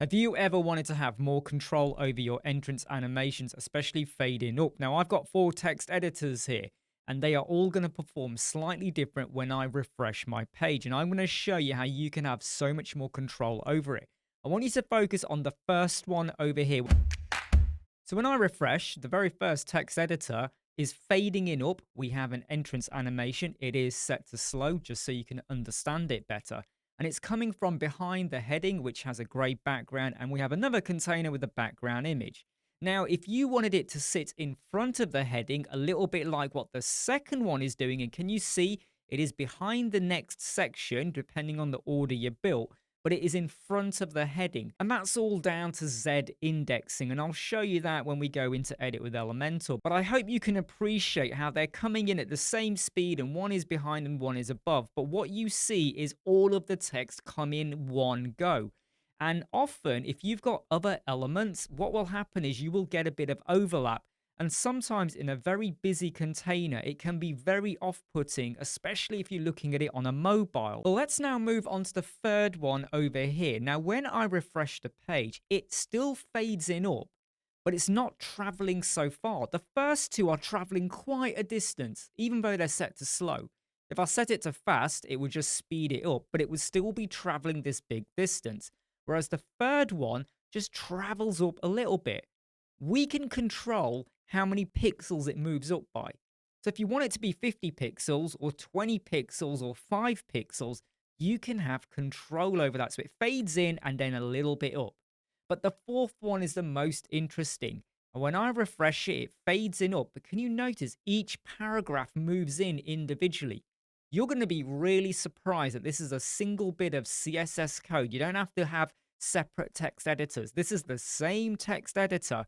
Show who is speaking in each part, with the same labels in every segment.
Speaker 1: Have you ever wanted to have more control over your entrance animations, especially fading up? Now, I've got 4 text editors here, and they are all going to perform slightly different when I refresh my page. And I'm going to show you how you can have so much more control over it. I want you to focus on the first one over here. So when I refresh, the very first text editor is fading in up. We have an entrance animation. It is set to slow just so you can understand it better. And it's coming from behind the heading, which has a grey background. And we have another container with a background image. Now, if you wanted it to sit in front of the heading, a little bit like what the second one is doing, and can you see it is behind the next section, depending on the order you built, but it is in front of the heading. And that's all down to Z indexing. And I'll show you that when we go into edit with Elementor. But I hope you can appreciate how they're coming in at the same speed and one is behind and one is above. But what you see is all of the text come in one go. And often, if you've got other elements, what will happen is you will get a bit of overlap. And sometimes in a very busy container, it can be very off-putting, especially if you're looking at it on a mobile. Well, let's now move on to the third one over here. Now, when I refresh the page, it still fades in up, but it's not traveling so far. The first two are traveling quite a distance, even though they're set to slow. If I set it to fast, it would just speed it up, but it would still be traveling this big distance. Whereas the third one just travels up a little bit. We can control how many pixels it moves up by. So if you want it to be 50 pixels or 20 pixels or 5 pixels, you can have control over that. So it fades in and then a little bit up. But the fourth one is the most interesting. And when I refresh it, it fades in up. But can you notice each paragraph moves in individually? You're going to be really surprised that this is a single bit of CSS code. You don't have to have separate text editors. This is the same text editor,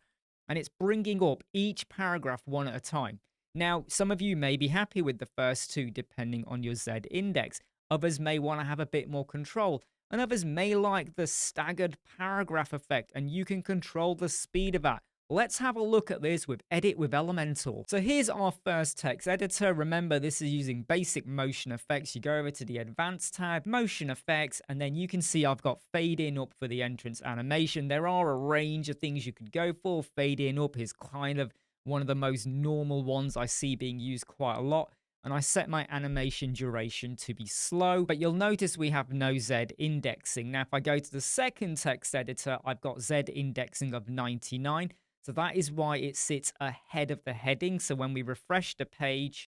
Speaker 1: and it's bringing up each paragraph one at a time. Now, some of you may be happy with the first two depending on your Z index. Others may want to have a bit more control, and others may like the staggered paragraph effect, and you can control the speed of that. Let's have a look at this with Edit with Elementor. So here's our first text editor. Remember, this is using basic motion effects. You go over to the Advanced tab, Motion Effects, and then you can see I've got Fade In Up for the entrance animation. There are a range of things you could go for. Fade In Up is kind of one of the most normal ones I see being used quite a lot. And I set my animation duration to be slow, but you'll notice we have no Z indexing. Now, if I go to the second text editor, I've got Z indexing of 99. So that is why it sits ahead of the heading. So when we refresh the page,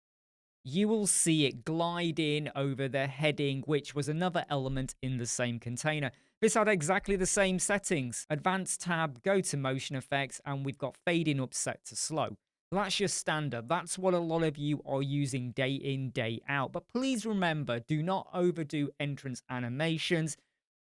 Speaker 1: you will see it glide in over the heading, which was another element in the same container. This had exactly the same settings. Advanced tab, go to motion effects, and we've got fading up set to slow. That's your standard. That's what a lot of you are using day in, day out. But please remember, do not overdo entrance animations,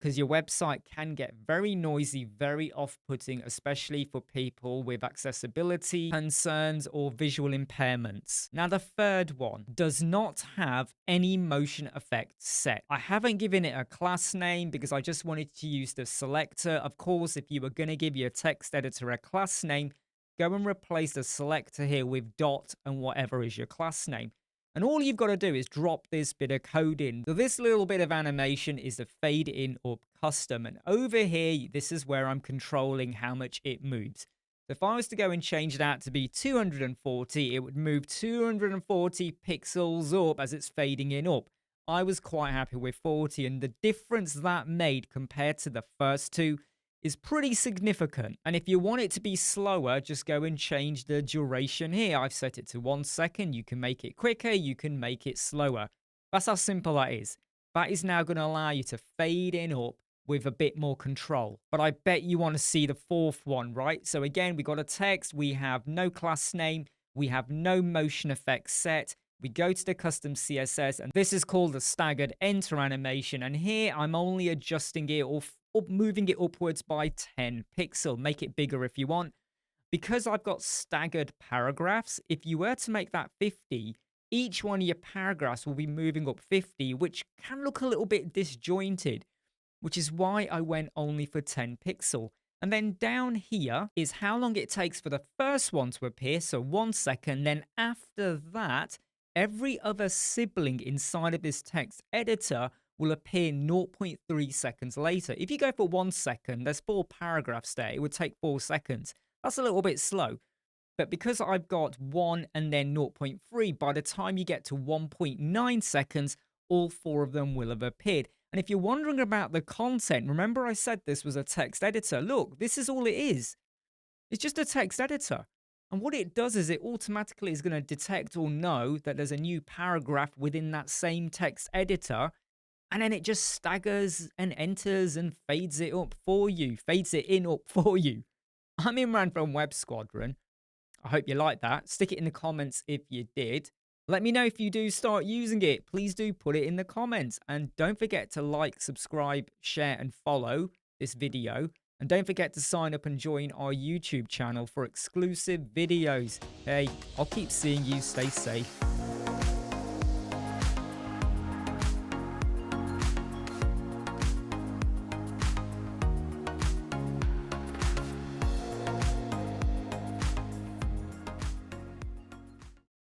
Speaker 1: because your website can get very noisy, very off-putting, especially for people with accessibility concerns or visual impairments. Now, the third one does not have any motion effects set. I haven't given it a class name because I just wanted to use the selector. Of course, if you were going to give your text editor a class name, go and replace the selector here with dot and whatever is your class name. And all you've got to do is drop this bit of code in. So this little bit of animation is the fadeInUpCustom. And over here, this is where I'm controlling how much it moves. So if I was to go and change that to be 240, it would move 240 pixels up as it's fading in up. I was quite happy with 40, and the difference that made compared to the first two is pretty significant. And if you want it to be slower, just go and change the duration here. I've set it to 1 second. You can make it quicker, you can make it slower. That's how simple that is. That is now going to allow you to fade in up with a bit more control. But I bet you want to see the fourth one, right? So again, we got a text, we have no class name, we have no motion effects set. We go to the custom CSS, and this is called the staggered enter animation. And here I'm only adjusting it or moving it upwards by 10 pixel. Make it bigger if you want. Because I've got staggered paragraphs, if you were to make that 50, each one of your paragraphs will be moving up 50, which can look a little bit disjointed, which is why I went only for 10 pixel. And then down here is how long it takes for the first one to appear, so 1 second. Then after that, every other sibling inside of this text editor will appear 0.3 seconds later. If you go for 1 second, there's 4 paragraphs there. It would take 4 seconds. That's a little bit slow. But because I've got 1 and then 0.3, by the time you get to 1.9 seconds, all 4 of them will have appeared. And if you're wondering about the content, remember I said this was a text editor. Look, this is all it is. It's just a text editor. And what it does is it automatically is going to detect or know that there's a new paragraph within that same text editor. And then it just staggers and enters and fades it up for you, fades it in up for you. I'm Imran from Web Squadron. I hope you like that. Stick it in the comments if you did. Let me know if you do start using it. Please do put it in the comments. And don't forget to like, subscribe, share, and follow this video. And don't forget to sign up and join our YouTube channel for exclusive videos. Hey, I'll keep seeing you. Stay safe.